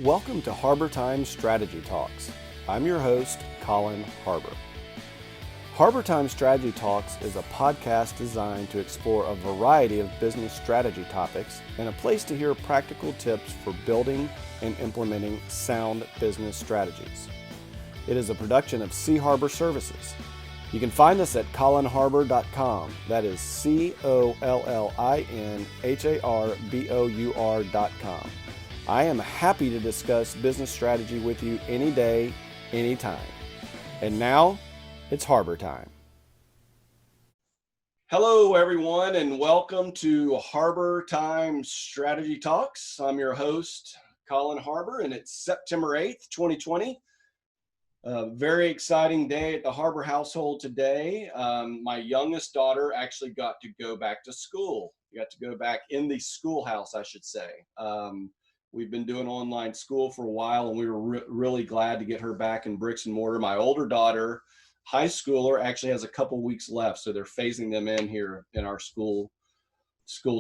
Welcome to Harbourtime Strategy Talks. I'm your host, Colin Harbour. Harbourtime Strategy Talks is a podcast designed to explore a variety of business strategy topics and a place to hear practical tips for building and implementing sound business strategies. It is a production of Sea Harbor Services. You can find us at colinharbour.com. That is COLLINHARBOUR.com. I am happy to discuss business strategy with you any day, anytime. And now, it's Harbor time. Hello, everyone, and welcome to Harbor Time Strategy Talks. I'm your host, Colin Harbour, and it's September 8th, 2020. A very exciting day at the Harbour household today. My youngest daughter actually got to go back to school. Got to go back in the schoolhouse, I should say. We've been doing online school for a while, and we were really glad to get her back in bricks and mortar. My older daughter, high schooler, actually has a couple weeks left, so they're phasing them in here in our school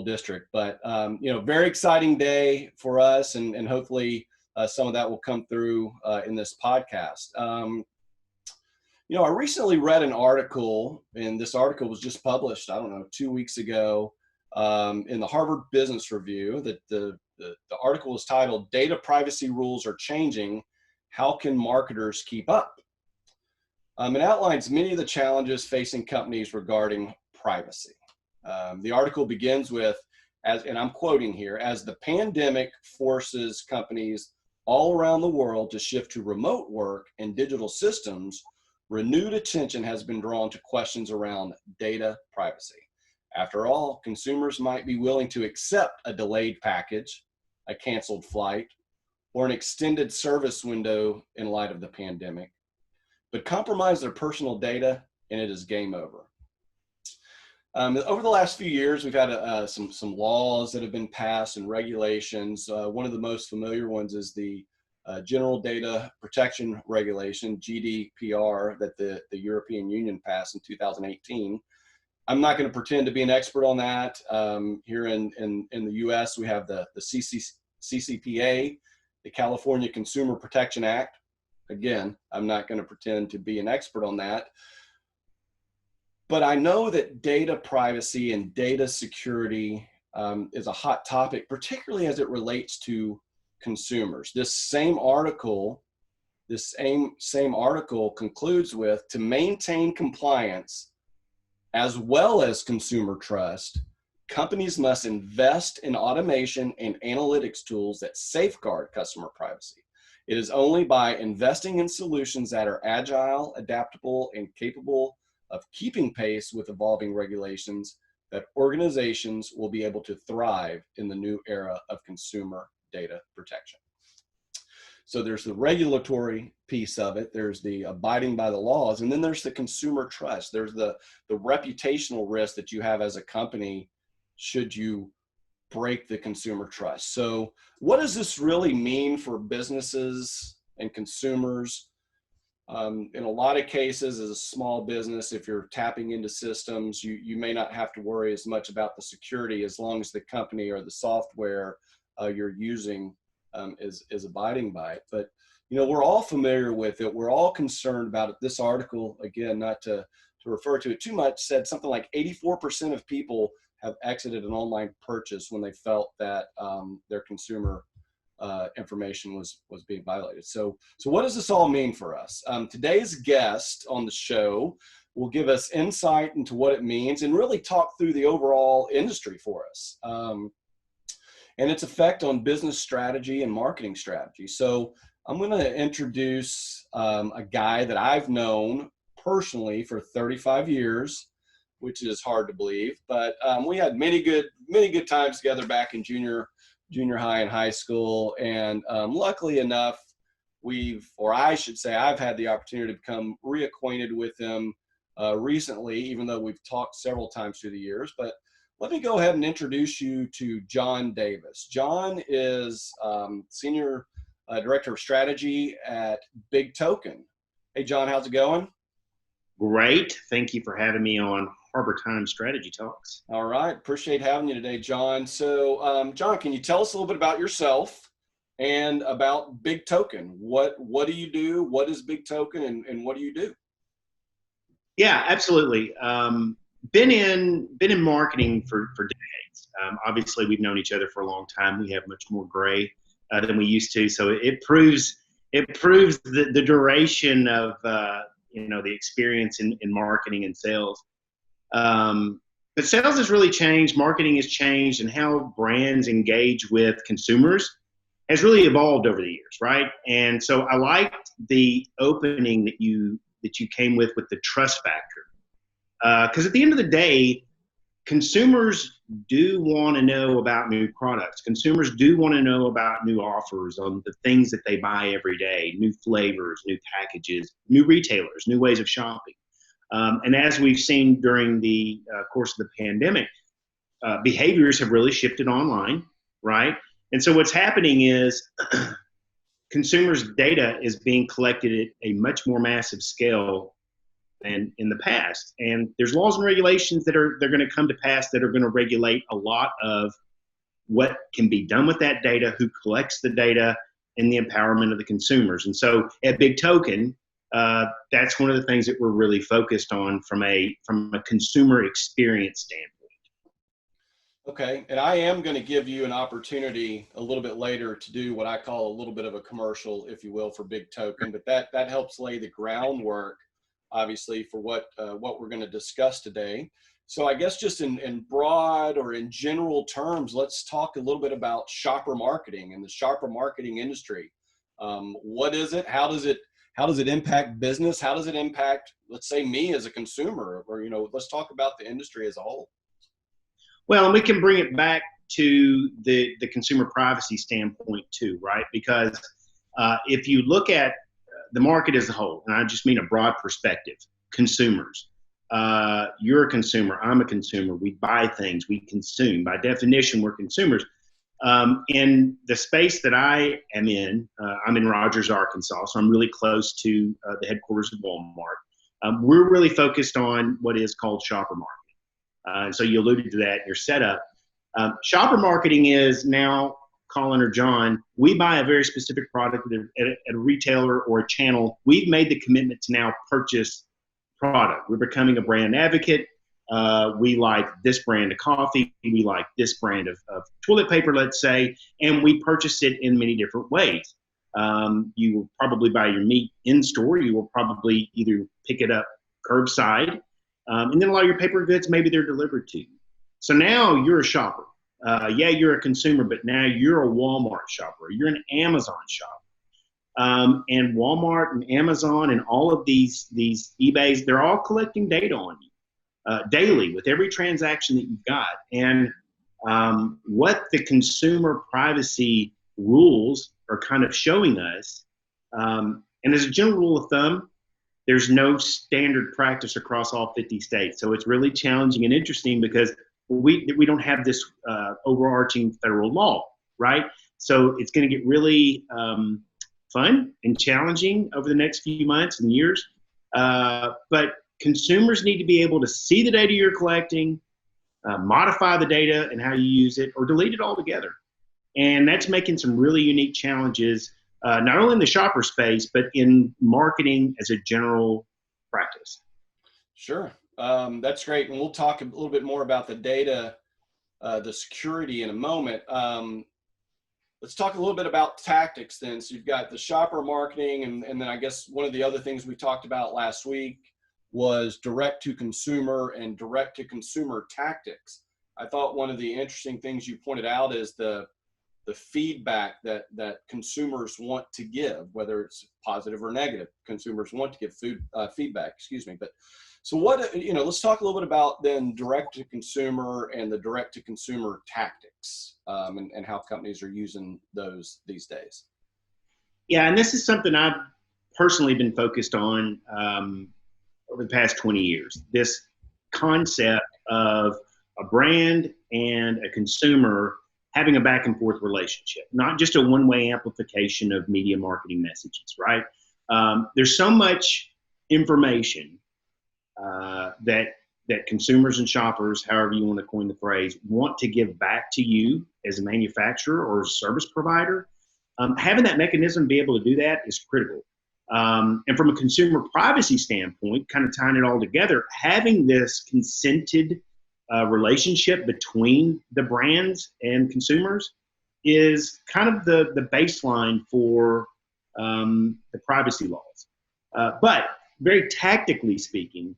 district. But very exciting day for us, and hopefully some of that will come through in this podcast. I recently read an article, and this article was just published, 2 weeks ago, in the Harvard Business Review. That the article was titled, "Data Privacy Rules Are Changing. How Can Marketers Keep Up?" It outlines many of the challenges facing companies regarding privacy. The article begins with, and I'm quoting here, "As the pandemic forces companies all around the world to shift to remote work and digital systems, renewed attention has been drawn to questions around data privacy. After all, consumers might be willing to accept a delayed package, a canceled flight, or an extended service window in light of the pandemic, but compromise their personal data and it is game over." Over the last few years, we've had some laws that have been passed and regulations. One of the most familiar ones is the General Data Protection Regulation, GDPR, that the European Union passed in 2018. I'm not going to pretend to be an expert on that. Here in the U.S., we have the CCPA, the California Consumer Protection Act. Again, I'm not going to pretend to be an expert on that. But I know that data privacy and data security is a hot topic, particularly as it relates to consumers. This same article concludes with, "To maintain compliance as well as consumer trust, companies must invest in automation and analytics tools that safeguard customer privacy. It is only by investing in solutions that are agile, adaptable, and capable of keeping pace with evolving regulations that organizations will be able to thrive in the new era of consumer data protection." So there's the regulatory piece of it, there's the abiding by the laws, and then there's the consumer trust. There's the reputational risk that you have as a company should you break the consumer trust. So what does this really mean for businesses and consumers? In a lot of cases, as a small business, if you're tapping into systems, you may not have to worry as much about the security as long as the company or the software you're using is abiding by it. But we're all familiar with it. We're all concerned about it. This article, again, not to refer to it too much, said something like 84% of people have exited an online purchase when they felt that their consumer information was being violated. So what does this all mean for us? Today's guest on the show will give us insight into what it means and really talk through the overall industry for us. And its effect on business strategy and marketing strategy. So I'm going to introduce a guy that I've known personally for 35 years, which is hard to believe, but we had many good times together back in junior high and high school. And luckily enough, I've had the opportunity to become reacquainted with him recently, even though we've talked several times through the years. But let me go ahead and introduce you to Jon Davis. Jon is Senior Director of Strategy at BIGtoken. Hey, Jon, how's it going? Great. Thank you for having me on Harbourtime Strategy Talks. All right. Appreciate having you today, Jon. So, Jon, can you tell us a little bit about yourself and about BIGtoken. What do you do? What is BIGtoken, and what do you do? Yeah, absolutely. Been in marketing for decades. Obviously, we've known each other for a long time. We have much more gray than we used to, so it proves the duration of the experience in marketing and sales. But sales has really changed. Marketing has changed, and how brands engage with consumers has really evolved over the years, right? And so I liked the opening that you came with the trust factor. Because at the end of the day, consumers do want to know about new products. Consumers do want to know about new offers on the things that they buy every day, new flavors, new packages, new retailers, new ways of shopping. And as we've seen during the course of the pandemic, behaviors have really shifted online, right? And so what's happening is consumers' data is being collected at a much more massive scale than in the past. And there's laws and regulations they're going to come to pass that are going to regulate a lot of what can be done with that data, who collects the data, and the empowerment of the consumers. And so at BIGtoken, that's one of the things that we're really focused on from a consumer experience standpoint. Okay, and I am going to give you an opportunity a little bit later to do what I call a little bit of a commercial, if you will, for BIGtoken, but that helps lay the groundwork, obviously, for what we're going to discuss today. So I guess just in broad or in general terms, let's talk a little bit about shopper marketing and the shopper marketing industry. What is it? How does it impact business? How does it impact, let's say, me as a consumer? Or let's talk about the industry as a whole. Well, and we can bring it back to the consumer privacy standpoint too, right? Because if you look at the market as a whole, and I just mean a broad perspective, consumers, you're a consumer, I'm a consumer, we buy things, we consume. By definition, we're consumers. In the space that I am in, I'm in Rogers, Arkansas, so I'm really close to the headquarters of Walmart. We're really focused on what is called shopper marketing. So you alluded to that in your setup. Shopper marketing is now, Colin or John, we buy a very specific product at a retailer or a channel. We've made the commitment to now purchase product. We're becoming a brand advocate. We like this brand of coffee. We like this brand of toilet paper, let's say, and we purchase it in many different ways. You will probably buy your meat in store. You will probably either pick it up curbside. And then a lot of your paper goods, maybe they're delivered to you. So now you're a shopper. Yeah, you're a consumer, but now you're a Walmart shopper. You're an Amazon shopper. And Walmart and Amazon and all of these eBays, they're all collecting data on you daily with every transaction that you've got. And what the consumer privacy rules are kind of showing us, and as a general rule of thumb, there's no standard practice across all 50 states. So it's really challenging and interesting because we don't have this overarching federal law, right? So it's going to get really fun and challenging over the next few months and years. But consumers need to be able to see the data you're collecting, modify the data and how you use it, or delete it altogether. And that's making some really unique challenges, not only in the shopper space, but in marketing as a general practice. Sure. That's great. And we'll talk a little bit more about the data, the security in a moment. Let's talk a little bit about tactics then. So you've got the shopper marketing, and then I guess one of the other things we talked about last week was direct to consumer and direct to consumer tactics. I thought one of the interesting things you pointed out is the feedback that consumers want to give, whether it's positive or negative. Consumers want to give feedback, But so let's talk a little bit about then direct to consumer and the direct to consumer tactics, and how companies are using those these days. Yeah, and this is something I've personally been focused on over the past 20 years. This concept of a brand and a consumer having a back and forth relationship, not just a one-way amplification of media marketing messages, right? There's so much information that consumers and shoppers, however you want to coin the phrase, want to give back to you as a manufacturer or a service provider. Having that mechanism to be able to do that is critical. And from a consumer privacy standpoint, kind of tying it all together, having this consented relationship between the brands and consumers is kind of the baseline for the privacy laws. But very tactically speaking,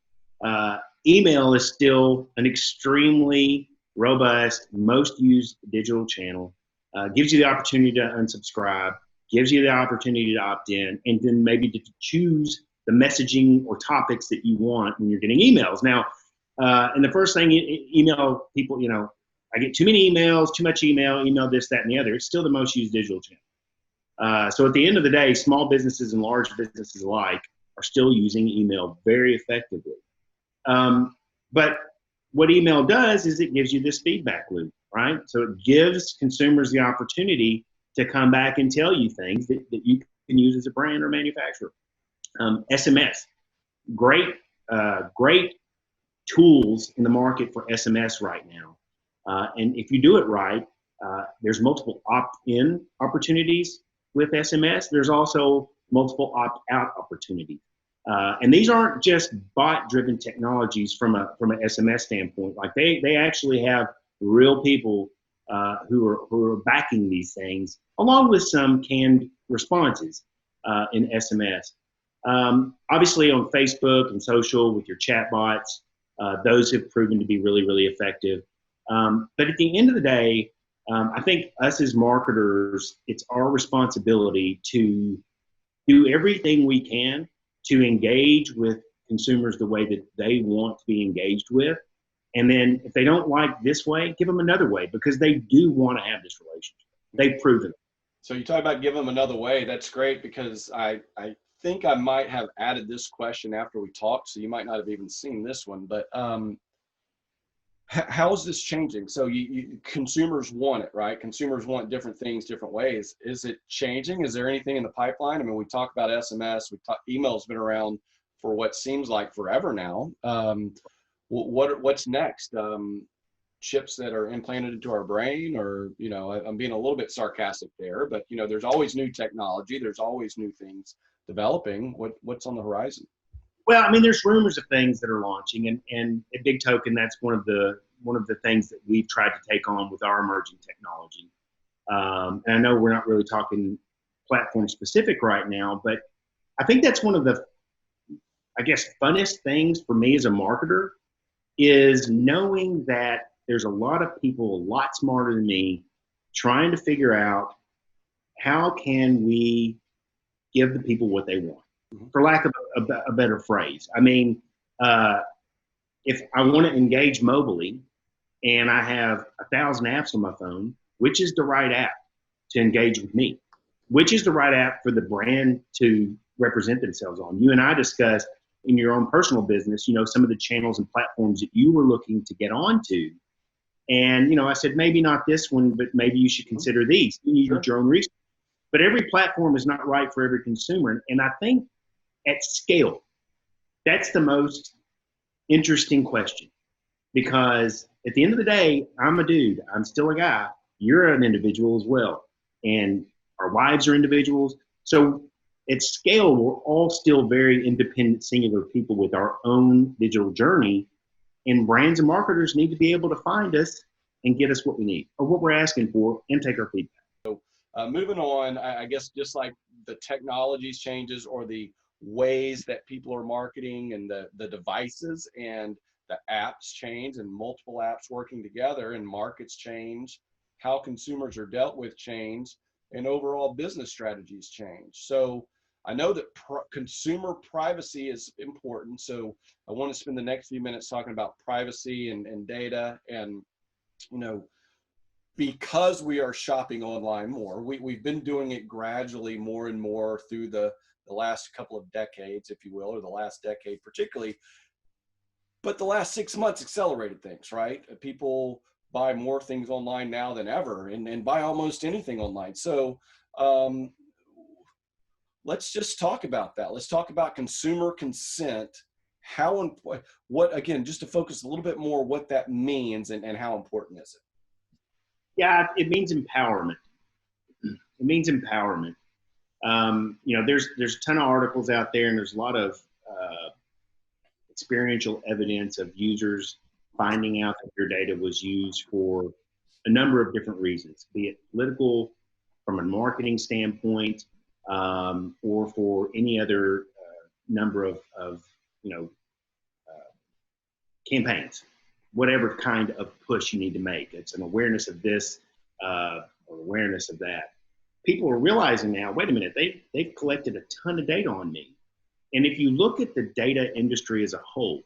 email is still an extremely robust, most used digital channel. Gives you the opportunity to unsubscribe, gives you the opportunity to opt in, and then maybe to choose the messaging or topics that you want when you're getting emails. Now, and the first thing, email people, I get too many emails, too much email this, that, and the other. It's still the most used digital channel. So at the end of the day, small businesses and large businesses alike are still using email very effectively. But what email does is it gives you this feedback loop, right? So it gives consumers the opportunity to come back and tell you things that you can use as a brand or manufacturer. SMS, great tools in the market for SMS right now. And if you do it right, there's multiple opt-in opportunities with SMS. There's also multiple opt-out opportunities. And these aren't just bot-driven technologies from an SMS standpoint. Like they actually have real people who are backing these things, along with some canned responses in SMS. Obviously on Facebook and social with your chat bots, those have proven to be really, really effective. But at the end of the day, I think us as marketers, it's our responsibility to do everything we can to engage with consumers the way that they want to be engaged with. And then if they don't like this way, give them another way, because they do want to have this relationship. They've proven it. So you talk about give them another way. That's great, because I think I might have added this question after we talked, so you might not have even seen this one, but how is this changing? So consumers want it, right? Consumers want different things, different ways. Is it changing? Is there anything in the pipeline? I mean, we talk about SMS, email's been around for what seems like forever now. What's next? Chips that are implanted into our brain, or, I'm being a little bit sarcastic there, but there's always new technology. There's always new things developing. What's on the horizon? Well, I mean, there's rumors of things that are launching, and at BIGtoken, that's one of the things that we've tried to take on with our emerging technology. And I know we're not really talking platform specific right now, but I think that's one of the, funnest things for me as a marketer is knowing that there's a lot of people a lot smarter than me trying to figure out how can we give the people what they want, for lack of a better phrase. I mean, if I want to engage mobily and I have 1,000 apps on my phone, which is the right app to engage with me? Which is the right app for the brand to represent themselves on? You and I discussed in your own personal business, some of the channels and platforms that you were looking to get onto. And, I said, maybe not this one, but maybe you should consider these. You need your own research. But every platform is not right for every consumer. And I think at scale, that's the most interesting question, because at the end of the day, I'm a dude. I'm still a guy. You're an individual as well. And our wives are individuals. So at scale, we're all still very independent, singular people with our own digital journey. And brands and marketers need to be able to find us and get us what we need or what we're asking for and take our feedback. Moving on, I guess just like the technologies changes or the ways that people are marketing and the devices and the apps change and multiple apps working together and markets change, how consumers are dealt with change, and overall business strategies change. So I know that consumer privacy is important. So I want to spend the next few minutes talking about privacy and data. And, because we are shopping online more, we've been doing it gradually more and more through the last couple of decades, if you will, or the last decade particularly. But the last 6 months accelerated things, right? People buy more things online now than ever and buy almost anything online. So let's just talk about that. Let's talk about consumer consent. What again, just to focus a little bit more what that means and how important is it? Yeah, it means empowerment. It means empowerment. There's a ton of articles out there, and there's a lot of experiential evidence of users finding out that their data was used for a number of different reasons, be it political, from a marketing standpoint, or for any other number of campaigns, whatever kind of push you need to make. It's an awareness of this or awareness of that. People are realizing now, wait a minute, they've collected a ton of data on me. And if you look at the data industry as a whole,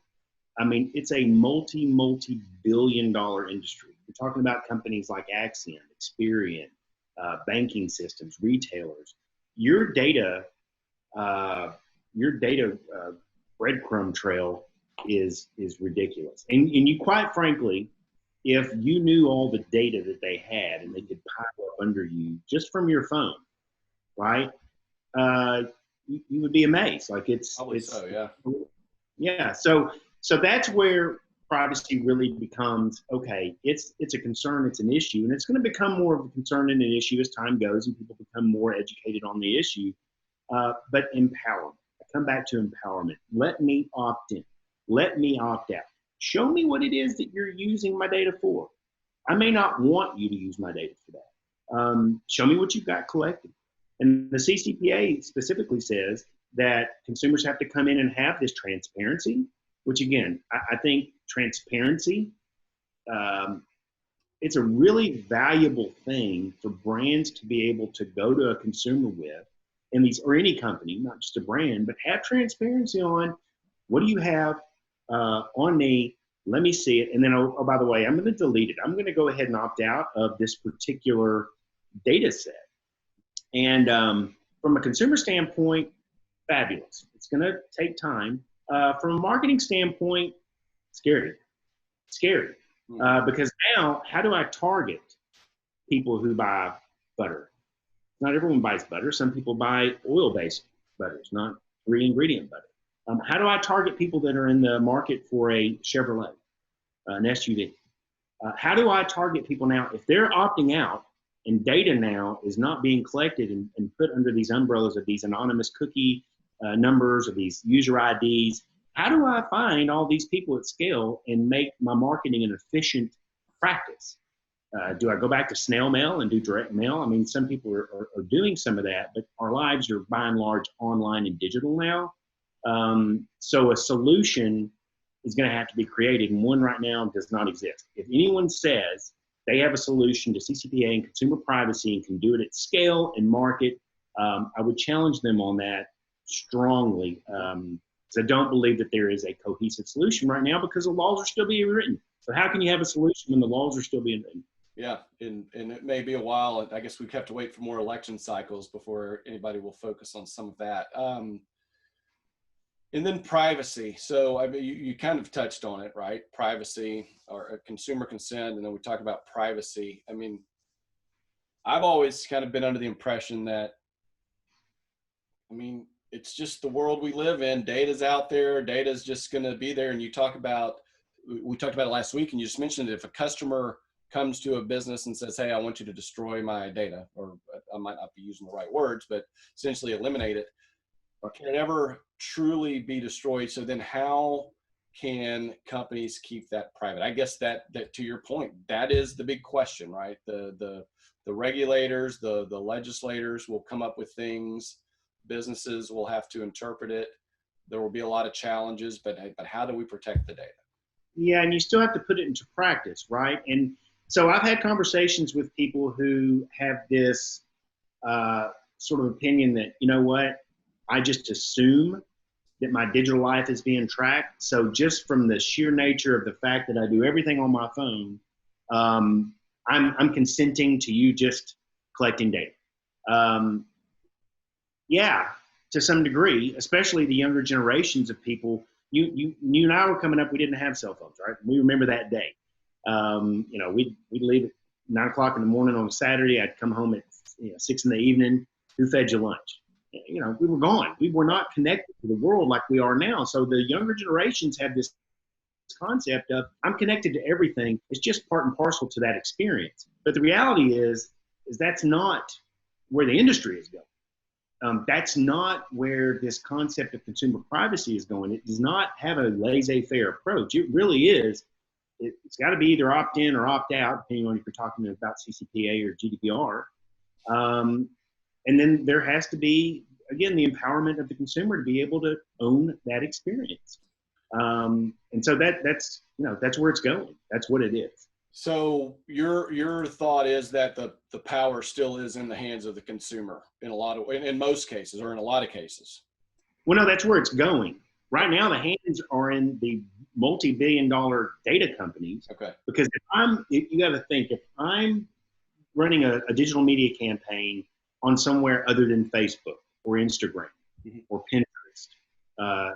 I mean, it's a multi-billion-dollar industry. We're talking about companies like Acxiom, Experian, banking systems, retailers. Your data breadcrumb trail is ridiculous. And you, quite frankly, if you knew all the data that they had and they could pile up under you just from your phone, right? You would be amazed. Like it's so, yeah. Yeah. So that's where privacy really becomes, okay, it's a concern, it's an issue, and it's going to become more of a concern and an issue as time goes and people become more educated on the issue. But empowerment. I come back to empowerment. Let me opt in. Let me opt out. Show me what it is that you're using my data for. I may not want you to use my data for that. Show me what you've got collected. And the CCPA specifically says that consumers have to come in and have this transparency, which again, I think transparency, it's a really valuable thing for brands to be able to go to a consumer with, or any company, not just a brand, but have transparency on what do you have on me. Let me see it. And then, oh, by the way, I'm going to delete it. I'm going to go ahead and opt out of this particular data set. And from a consumer standpoint, fabulous. It's going to take time. From a marketing standpoint, scary. Because now, how do I target people who buy butter? Not everyone buys butter. Some people buy oil-based butters, not three-ingredient butter. How do I target people that are in the market for a Chevrolet, an SUV? How do I target people now if they're opting out and data now is not being collected and put under these umbrellas of these anonymous cookie numbers, of these user IDs? How do I find all these people at scale and make my marketing an efficient practice? Do I go back to snail mail and do direct mail? I mean, some people are doing some of that, but our lives are by and large online and digital now. So a solution is going to have to be created, and one right now does not exist. If anyone says they have a solution to CCPA and consumer privacy and can do it at scale and market, I would challenge them on that strongly. Because I don't believe that there is a cohesive solution right now because the laws are still being written. So how can you have a solution when the laws are still being written? Yeah, and it may be a while. I guess we have to wait for more election cycles before anybody will focus on some of that. And then privacy. So I mean, you kind of touched on it, right? Privacy or consumer consent, and then we talk about privacy. I mean, I've always kind of been under the impression that, I mean, it's just the world we live in. Data's out there. Data's just going to be there. And we talked about it last week, and you just mentioned it. If a customer comes to a business and says, hey, I want you to destroy my data, or I might not be using the right words, but essentially eliminate it, can it ever truly be destroyed? So then how can companies keep that private? I guess that to your point, that is the big question, right? The regulators, the legislators will come up with things. Businesses will have to interpret it. There will be a lot of challenges, but how do we protect the data? Yeah, and you still have to put it into practice, right? And so I've had conversations with people who have this sort of opinion that, you know what, I just assume that my digital life is being tracked. So just from the sheer nature of the fact that I do everything on my phone, I'm consenting to you just collecting data. Yeah, to some degree, especially the younger generations of people. You and I were coming up, we didn't have cell phones, right? We remember that day. We'd leave at 9 o'clock in the morning on a Saturday. I'd come home at 6 in the evening. Who fed you lunch? We were gone. We were not connected to the world like we are now. So the younger generations have this concept of, I'm connected to everything. It's just part and parcel to that experience. But the reality is that's not where the industry is going. That's not where this concept of consumer privacy is going. It does not have a laissez-faire approach. It really is. It's got to be either opt-in or opt-out, depending on if you're talking about CCPA or GDPR. And then there has to be, again, the empowerment of the consumer to be able to own that experience. And so that's where it's going. That's what it is. So your thought is that the power still is in the hands of the consumer in most cases, or in a lot of cases. Well, no, that's where it's going. Right now, the hands are in the multi-billion-dollar data companies. Okay. Because you got to think, if I'm running a digital media campaign on somewhere other than Facebook or Instagram or Pinterest,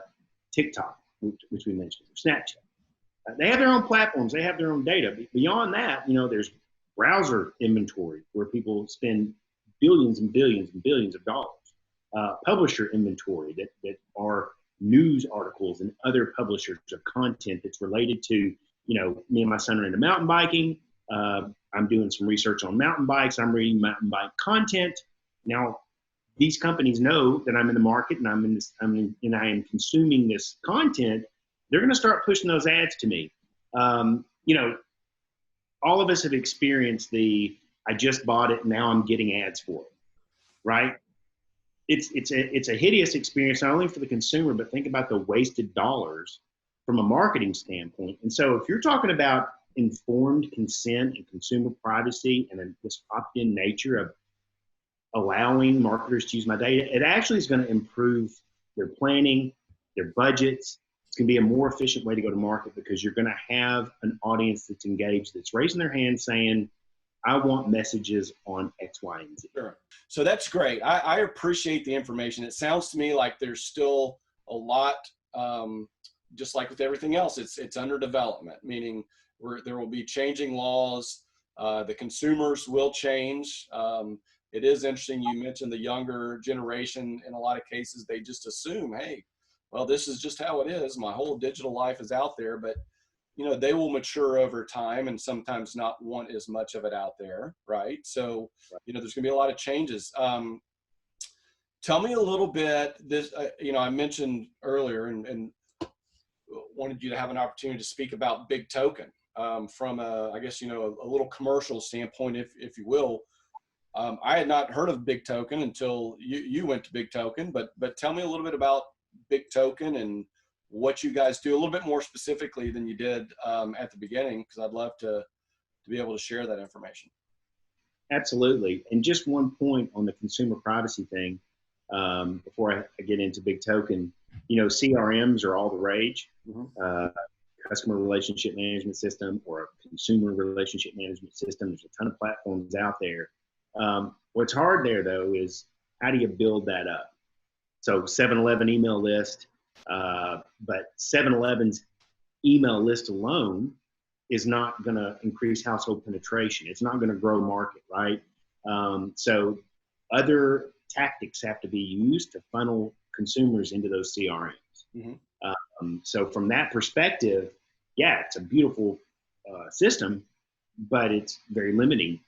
TikTok, which we mentioned, or Snapchat. They have their own platforms. They have their own data. Beyond that, there's browser inventory where people spend billions and billions and billions of dollars. Publisher inventory that are news articles and other publishers of content that's related to, me and my son are into mountain biking. I'm doing some research on mountain bikes. I'm reading mountain bike content. Now, these companies know that I'm in the market and I am consuming this content. They're going to start pushing those ads to me. All of us have experienced I just bought it, now I'm getting ads for it, right? It's a hideous experience, not only for the consumer, but think about the wasted dollars from a marketing standpoint. And so if you're talking about informed consent and consumer privacy and this opt-in nature of allowing marketers to use my data, it actually is going to improve their planning, their budgets. It's going to be a more efficient way to go to market because you're going to have an audience that's engaged, that's raising their hand saying, I want messages on X, Y, and Z. Sure. So that's great. I appreciate the information. It sounds to me like there's still a lot, just like with everything else, it's under development, meaning there will be changing laws. The consumers will change. It is interesting. You mentioned the younger generation. In a lot of cases, they just assume, hey, well, this is just how it is. My whole digital life is out there, but they will mature over time and sometimes not want as much of it out there, right? So, there's going to be a lot of changes. Tell me a little bit. I mentioned earlier and wanted you to have an opportunity to speak about BIGtoken from a little commercial standpoint, if you will. I had not heard of BIGtoken until you went to BIGtoken, but tell me a little bit about BIGtoken and what you guys do a little bit more specifically than you did at the beginning, because I'd love to be able to share that information. Absolutely. And just one point on the consumer privacy thing before I get into BIGtoken, CRMs are all the rage. Customer relationship management system or a consumer relationship management system. There's a ton of platforms out there. What's hard there, though, is how do you build that up? So 7-Eleven email list, but 7-Eleven's email list alone is not going to increase household penetration. It's not going to grow market, right? So other tactics have to be used to funnel consumers into those CRMs. So from that perspective, yeah, it's a beautiful system, but it's very limiting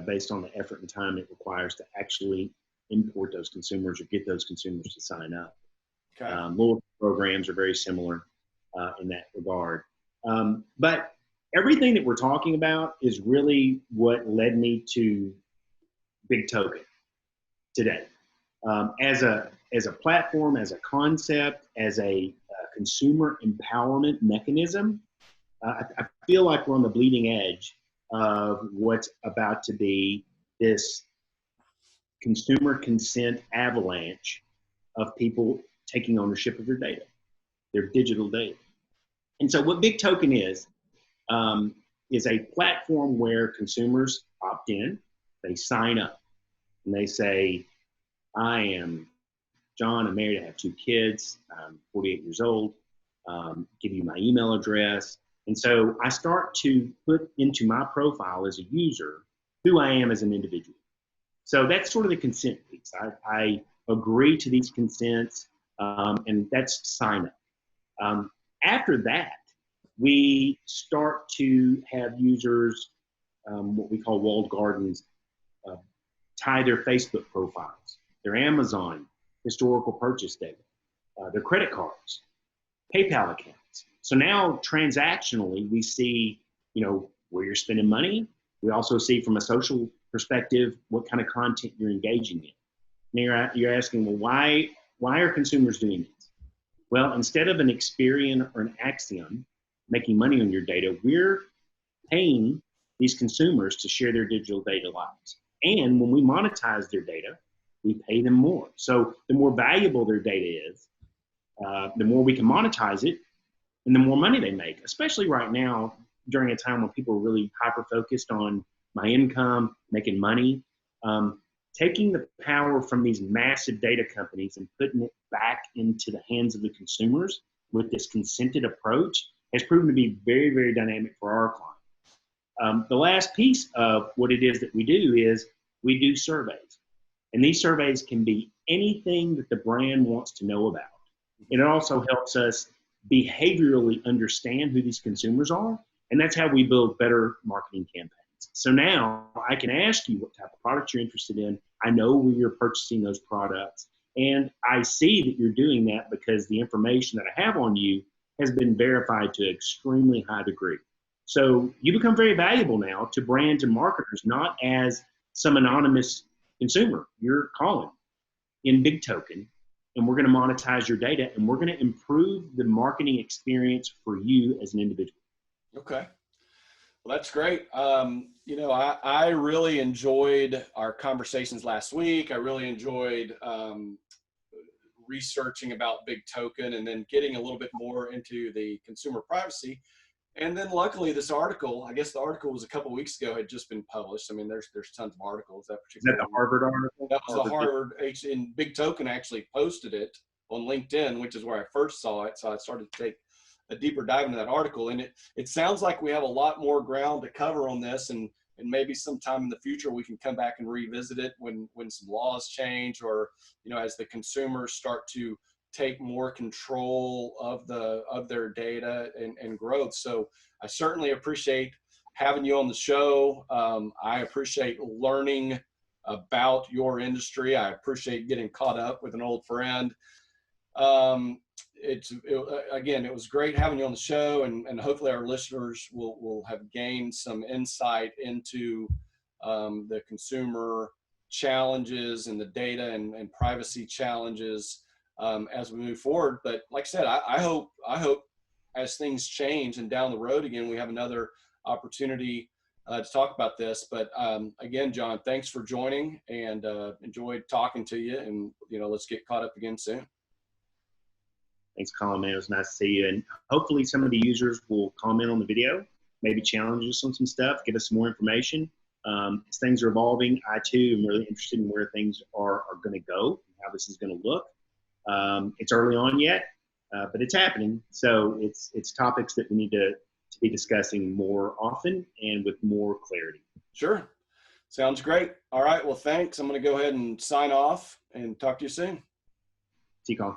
based on the effort and time it requires to actually import those consumers or get those consumers to sign up. Okay. Loyalty programs are very similar in that regard. But everything that we're talking about is really what led me to BIGtoken today. As a platform, as a concept, as a consumer empowerment mechanism, I feel like we're on the bleeding edge of what's about to be this consumer consent avalanche of people taking ownership of their data, their digital data. And so what BIGtoken is a platform where consumers opt in, they sign up, and they say, I am John, I'm married, I have 2 kids, I'm 48 years old, give you my email address. And so I start to put into my profile as a user who I am as an individual. So that's sort of the consent piece. I agree to these consents, and that's sign up. After that, we start to have users, what we call walled gardens, tie their Facebook profiles, their Amazon historical purchase data, their credit cards, PayPal accounts. So now transactionally, we see, where you're spending money. We also see from a social perspective, what kind of content you're engaging in. Now you're asking, well, why are consumers doing this? Well, instead of an Experian or an Axiom making money on your data, we're paying these consumers to share their digital data lives. And when we monetize their data, we pay them more. So the more valuable their data is, the more we can monetize it, and the more money they make, especially right now during a time when people are really hyper-focused on my income, making money. Taking the power from these massive data companies and putting it back into the hands of the consumers with this consented approach has proven to be very, very dynamic for our clients. The last piece of what it is that we do is we do surveys. And these surveys can be anything that the brand wants to know about. And it also helps us behaviorally understand who these consumers are. And that's how we build better marketing campaigns. So now I can ask you what type of product you're interested in. I know where you're purchasing those products. And I see that you're doing that because the information that I have on you has been verified to an extremely high degree. So you become very valuable now to brands and marketers, not as some anonymous consumer. You're calling in BIGtoken, and we're going to monetize your data, and we're going to improve the marketing experience for you as an individual. Okay. Well, that's great. I really enjoyed our conversations last week. I really enjoyed researching about BIGtoken and then getting a little bit more into the consumer privacy. And then luckily this article, I guess the article was a couple of weeks ago, had just been published. I mean, there's tons of articles. Is that the Harvard article? That was the Harvard, and BIGtoken actually posted it on LinkedIn, which is where I first saw it. So I started to take a deeper dive into that article. And it sounds like we have a lot more ground to cover on this, and maybe sometime in the future we can come back and revisit it when some laws change, or as the consumers start to take more control of their data and growth. So I certainly appreciate having you on the show. I appreciate learning about your industry. I appreciate getting caught up with an old friend. Again, it was great having you on the show, and hopefully our listeners will have gained some insight into the consumer challenges and the data and privacy challenges as we move forward. But like I said, I hope as things change and down the road again, we have another opportunity to talk about this. But again, Jon, thanks for joining, and enjoyed talking to you, and let's get caught up again soon. Thanks, Colin, man. It was nice to see you. And hopefully some of the users will comment on the video, maybe challenge us on some stuff, give us some more information. As things are evolving, I too am really interested in where things are going to go and how this is going to look. It's early on yet, but it's happening. So it's topics that we need to be discussing more often and with more clarity. Sure. Sounds great. All right. Well, thanks. I'm going to go ahead and sign off and talk to you soon. See you, Colin.